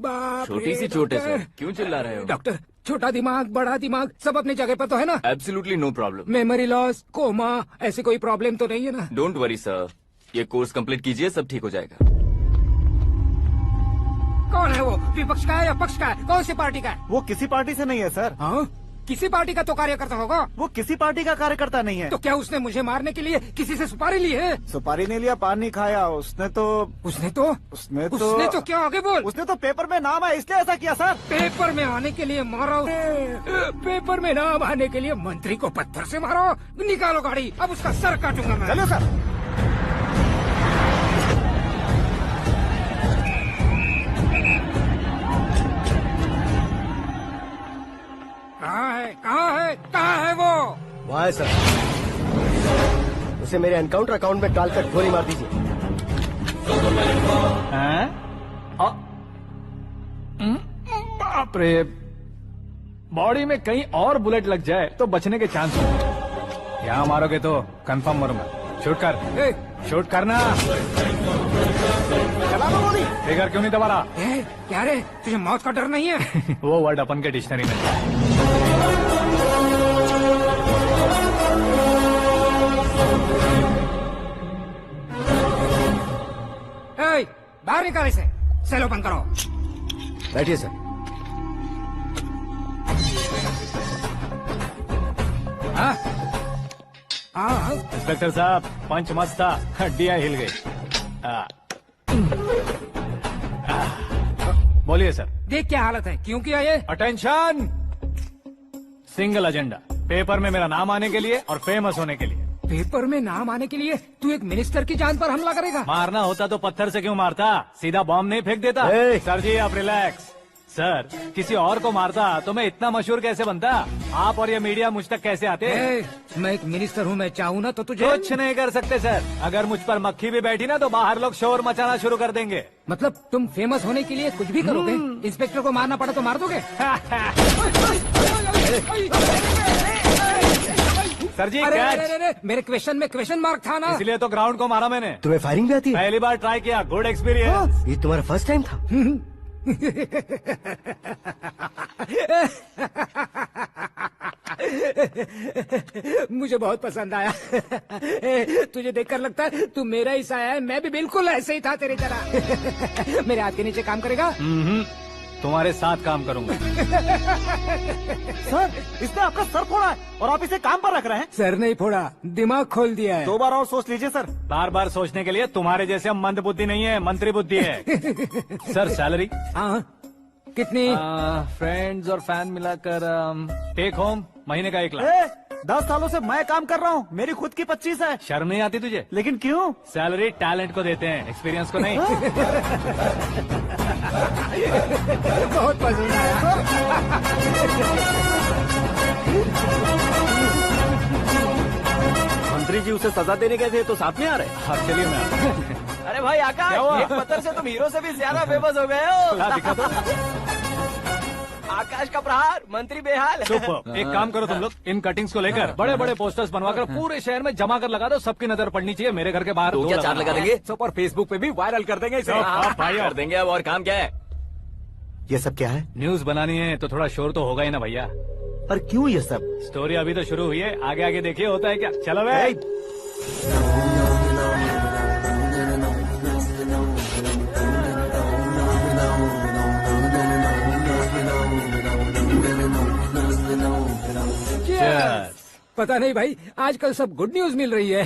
बाप छोटी सी चोट है सर, क्यों चिल्ला रहे हो? डॉक्टर, छोटा दिमाग बड़ा दिमाग सब अपनी जगह पर तो है ना? Absolutely no problem. Memory loss, coma, ऐसी कोई प्रॉब्लम तो नहीं है ना? डोंट वरी सर, ये कोर्स कंप्लीट कीजिए, सब ठीक हो जाएगा। कौन है वो? विपक्ष का है या पक्ष का है? कौन सी पार्टी का है? वो किसी पार्टी से नहीं है सर। हाँ? किसी पार्टी का तो कार्यकर्ता होगा। वो किसी पार्टी का कार्यकर्ता नहीं है। तो क्या उसने मुझे मारने के लिए किसी से सुपारी ली है? सुपारी नहीं लिया, पान नहीं खाया। उसने तो क्या आगे बोल? उसने तो पेपर में नाम है इसलिए ऐसा किया सर। पेपर में आने के लिए मारा? पेपर में नाम आने के लिए मंत्री को पत्थर से मारो? निकालो गाड़ी, अब उसका सर काटूंगा मैं। चलो सर। कहाँ है वो? वहाँ है सर। उसे मेरे एनकाउंटर अकाउंट में डालकर गोली मार दीजिए। बाप रे, बॉडी में कहीं और बुलेट लग जाए तो बचने के चांस हो। यहाँ मारोगे तो कंफर्म मरूंगा। शूट कर, शूट करना। चला लो गोली। फिगर क्यों नहीं दबा रहा? क्या रे, तुझे मौत का डर नहीं है? वो वर्ड अपन के डिक्शनरी में। बाहर निकाल इसे, सेलो बंद करो। बैठिए सर। इंस्पेक्टर साहब, पंच मस्त था, हड्डियां हिल गई। बोलिए सर। देख क्या हालत है, क्यों किया ये? अटेंशन, सिंगल एजेंडा, पेपर में मेरा नाम आने के लिए और फेमस होने के लिए। पेपर में नाम आने के लिए तू एक मिनिस्टर की जान पर हमला करेगा? मारना होता तो पत्थर से क्यों मारता, सीधा बॉम्ब नहीं फेंक देता। सर जी आप रिलैक्स। सर, किसी और को मारता तो मैं इतना मशहूर कैसे बनता? आप और ये मीडिया मुझ तक कैसे आते? मैं एक मिनिस्टर हूँ, मैं चाहूँ ना तो तुझे कुछ नहीं कर सकते सर। अगर मुझ पर मक्खी भी बैठी ना तो बाहर लोग शोर मचाना शुरू कर देंगे। मतलब तुम फेमस होने के लिए कुछ भी करोगे? इंस्पेक्टर को मारना पड़ा तो मार दोगे? सर जी अरे, मेरे क्वेश्चन में क्वेश्चन मार्क था ना, इसलिए तो ग्राउंड को मारा मैंने। तुम्हें फायरिंग भी आती है? पहली बार ट्राई किया, गुड एक्सपीरियंस। ये तुम्हारा फर्स्ट टाइम था? मुझे बहुत पसंद आया। तुझे देखकर लगता है तू मेरा ही साया है। मैं भी बिल्कुल ऐसे ही था तेरी तरह। मेरे हाथ के नीचे काम करेगा? तुम्हारे साथ काम करूंगा। सर, इसने आपका सर फोड़ा है और आप इसे काम पर रख रहे हैं? सर नहीं फोड़ा, दिमाग खोल दिया है। 2 बार और सोच लीजिए सर। बार बार सोचने के लिए तुम्हारे जैसे मंद बुद्धि नहीं है, मंत्री बुद्धि है। Sir salary? हाँ, कितनी? फ्रेंड्स और फैन मिलाकर टेक होम महीने का 1 लाख। 10 सालों से मैं काम कर रहा हूँ, मेरी खुद की 25 है। शर्म नहीं आती तुझे? लेकिन क्यों? सैलरी टैलेंट को देते हैं, एक्सपीरियंस को नहीं। बहुत पसंद आया। मंत्री जी उसे सजा देने गए थे तो साथ में आ रहे? हाँ चलिए मैं आता हूं। अरे भाई आकाश, एक पत्थर से तुम हीरो से भी ज्यादा फेमस हो गए हो। दिखा दो। आकाश का प्रहार, मंत्री बेहाल। सुपर। एक काम करो तुम लोग, इन कटिंग्स को लेकर बड़े बड़े पोस्टर्स बनवाकर पूरे शहर में जमा कर लगा दो। सबकी नजर पड़नी चाहिए मेरे घर के बाहर। तो क्या 4 लगा देंगे? और फेसबुक पे भी वायरल कर देंगे इसे। कर देंगे। अब और काम क्या है? ये सब क्या है? न्यूज बनानी है तो थोड़ा शोर तो होगा ही ना भैया। पर क्यों ये सब? स्टोरी अभी तो शुरू हुई है, आगे आगे देखिए होता है क्या। चलो भाई। पता नहीं भाई, आजकल सब गुड न्यूज मिल रही है।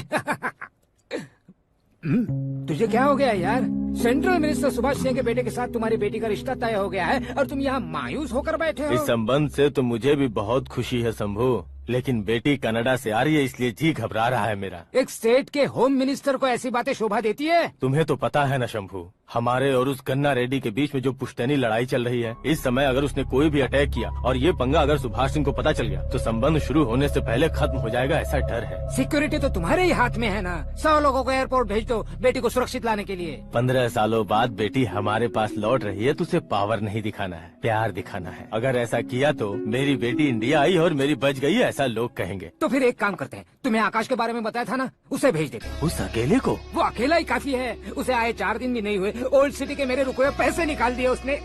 तुझे क्या हो गया यार? सेंट्रल मिनिस्टर सुभाष सिंह के बेटे के साथ तुम्हारी बेटी का रिश्ता तय हो गया है और तुम यहाँ मायूस होकर बैठे हो। इस संबंध से तो मुझे भी बहुत खुशी है शंभू, लेकिन बेटी कनाडा से आ रही है इसलिए जी घबरा रहा है मेरा। एक स्टेट के होम मिनिस्टर को ऐसी बातें शोभा देती है? तुम्हें तो पता है ना शंभू, हमारे और उस कन्ना रेड्डी के बीच में जो पुश्तैनी लड़ाई चल रही है, इस समय अगर उसने कोई भी अटैक किया और ये पंगा अगर सुभाष सिंह को पता चल गया तो संबंध शुरू होने से पहले खत्म हो जाएगा, ऐसा डर है। सिक्योरिटी तो तुम्हारे ही हाथ में है ना। 100 लोगों को एयरपोर्ट भेज दो बेटी को सुरक्षित लाने के लिए। 15 सालों बाद बेटी हमारे पास लौट रही है तो उसे पावर नहीं दिखाना है, प्यार दिखाना है। अगर ऐसा किया तो मेरी बेटी इंडिया आई और मेरी बच गई, ऐसा लोग कहेंगे। तो फिर एक काम करते हैं, तुम्हें आकाश के बारे में बताया था ना, उसे भेज देते हैं। उस अकेले को? वो अकेला ही काफी है। उसे आए 4 दिन भी नहीं हुए ओल्ड सिटी के मेरे रुके हुए पैसे निकाल दिए उसने।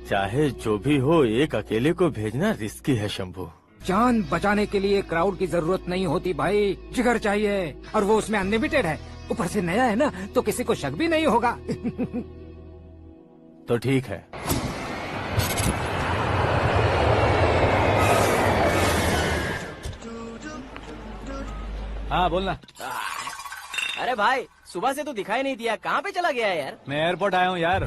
चाहे जो भी हो, एक अकेले को भेजना रिस्की है शंभू। जान बचाने के लिए क्राउड की जरूरत नहीं होती भाई, जिगर चाहिए, और वो उसमें अनलिमिटेड है। ऊपर से नया है ना, तो किसी को शक भी नहीं होगा। तो ठीक है। हाँ बोलना। अरे भाई, सुबह से तो दिखाई नहीं दिया, कहाँ पे चला गया है यार? मैं एयरपोर्ट आया हूँ यार।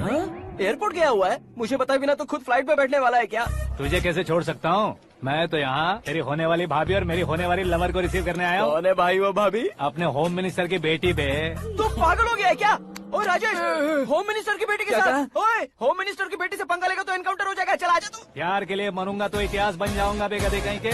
एयरपोर्ट गया हुआ है? मुझे बताए बिना तो खुद फ्लाइट पे बैठने वाला है क्या? तुझे कैसे छोड़ सकता हूँ? मैं तो यहाँ तेरी होने वाली भाभी और मेरी होने वाली लवर को रिसीव करने आया हूँ। कौन है भाई वो भाभी? अपने होम मिनिस्टर की बेटी पे। तो पागल हो गया है क्या? ओए राजेश, होम मिनिस्टर की बेटी के क्या साथ? ओए, होम मिनिस्टर की बेटी से पंगा लेगा तो एनकाउंटर हो जाएगा। चल आजा तू। प्यार के लिए मरूंगा तो इतिहास बन जाऊंगा बेगदे कहीं के।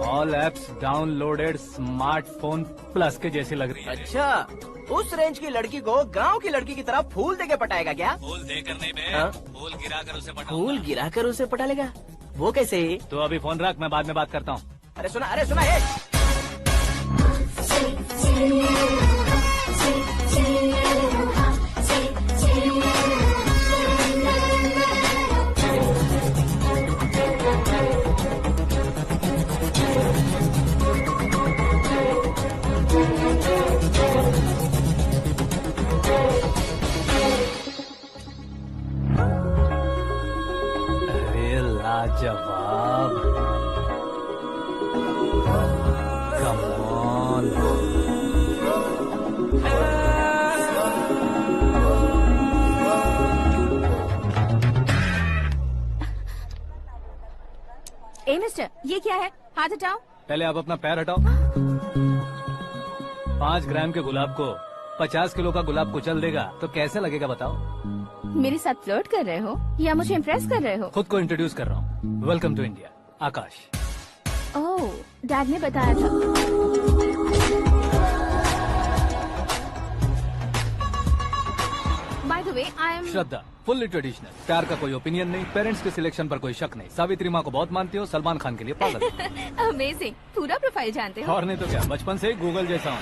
All apps downloaded smartphone plus के जैसी लग रही है। अच्छा, उस रेंज की लड़की को गांव की लड़की की तरह फूल देके पटाएगा क्या? फूल देकर नहीं बे, हाँ? फूल गिरा कर उसे पटाऊंगा। फूल गिरा कर उसे पटा लेगा? वो कैसे? तो अभी फोन रख, मैं बाद में बात करता हूँ। अरे सुना ये। अरे लाजवाब, कम ऑन। ए मिस्टर, ये क्या है? हाथ हटाओ। पहले आप अपना पैर हटाओ। 5 ग्राम के गुलाब को 50 किलो का गुलाब कुचल देगा तो कैसे लगेगा बताओ? मेरे साथ फ्लर्ट कर रहे हो या मुझे इम्प्रेस कर रहे हो? खुद को इंट्रोड्यूस कर रहा हूँ। Welcome to India, Akash. Oh, dad ने बताया था। By the way, I am Shraddha, fully traditional. प्यार का कोई ओपिनियन नहीं, पेरेंट्स के सिलेक्शन पर कोई शक नहीं। सावित्री माँ को बहुत मानती हो, सलमान खान के लिए पागल। अमेजिंग, पूरा प्रोफाइल जानते हो। और नहीं तो क्या, बचपन से ही गूगल जैसा हूँ।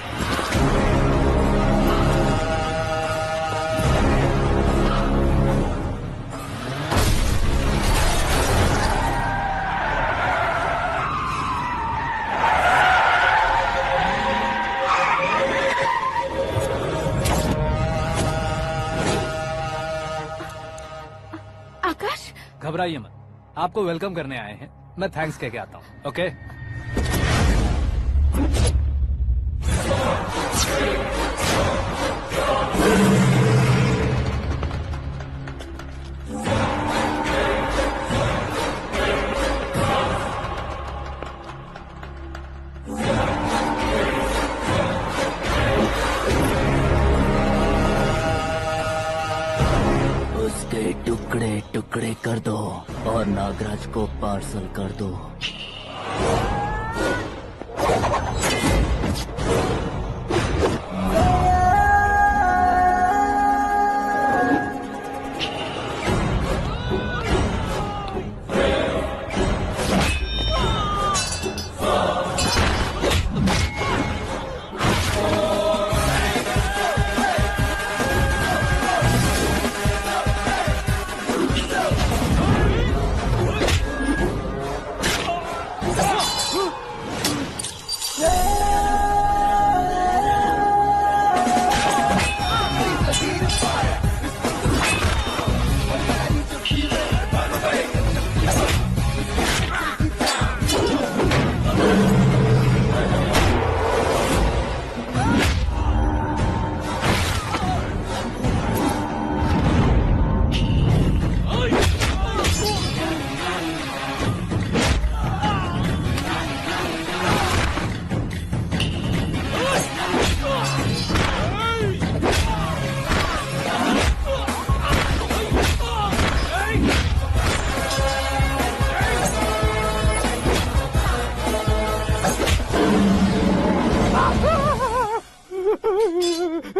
आकाश, घबराइए मत, आपको वेलकम करने आए हैं। मैं थैंक्स कह के आता हूँ। ओके, उसके टुकड़े टुकड़े कर दो और नागराज को पार्सल कर दो।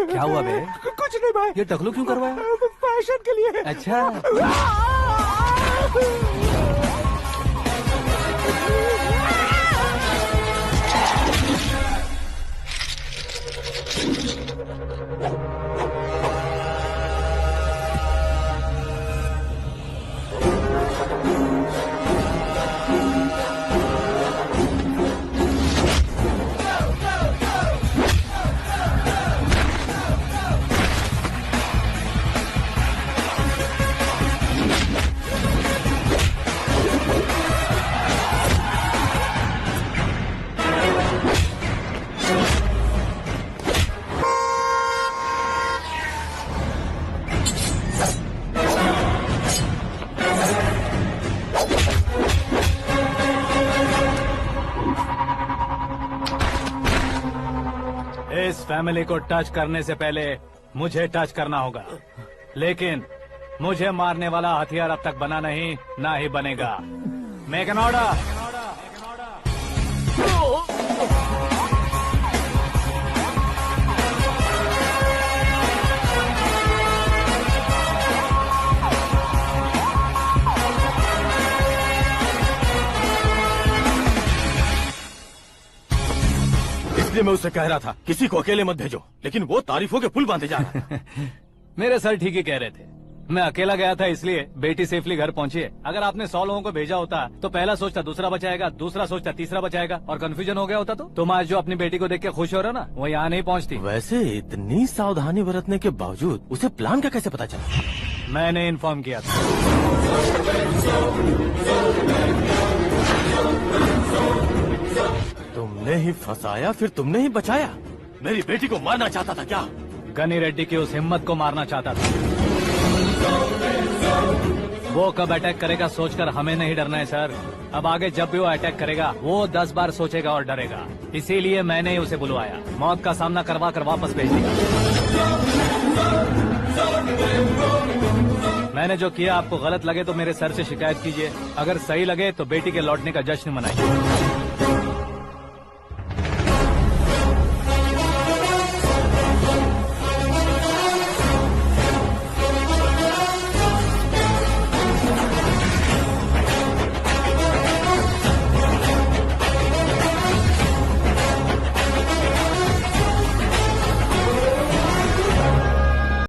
क्या हुआ बे? कुछ नहीं भाई, ये टकलू क्यों करवाया? फैशन के लिए। अच्छा, इस फैमिली को टच करने से पहले मुझे टच करना होगा, लेकिन मुझे मारने वाला हथियार अब तक बना नहीं, ना ही बनेगा। Make an order. इसलिए मैं उससे कह रहा था किसी को अकेले मत भेजो, लेकिन वो तारीफों के पुल बांधे जा रहा है। मेरे सर ठीक ही कह रहे थे। मैं अकेला गया था इसलिए बेटी सेफली घर पहुंची है। अगर आपने 100 लोगों को भेजा होता तो पहला सोचता दूसरा बचाएगा, दूसरा सोचता तीसरा बचाएगा, और कंफ्यूजन हो गया होता तो तुम आज जो अपनी बेटी को देख के खुश हो रहे हो ना, वो यहाँ नहीं पहुँचती। वैसे इतनी सावधानी बरतने के बावजूद उसे प्लान का कैसे पता चला? मैंने इन्फॉर्म किया था। तुमने ही फंसाया, फिर तुमने ही बचाया। मेरी बेटी को मारना चाहता था क्या? गनी रेड्डी की उस हिम्मत को मारना चाहता था। वो कब अटैक करेगा सोचकर हमें नहीं डरना है सर। अब आगे जब भी वो अटैक करेगा वो 10 बार सोचेगा और डरेगा। इसीलिए मैंने ही उसे बुलवाया, मौत का सामना करवा कर वापस भेज दिया। मैंने जो किया आपको गलत लगे तो मेरे सर से शिकायत कीजिए, अगर सही लगे तो बेटी के लौटने का जश्न मनाइए।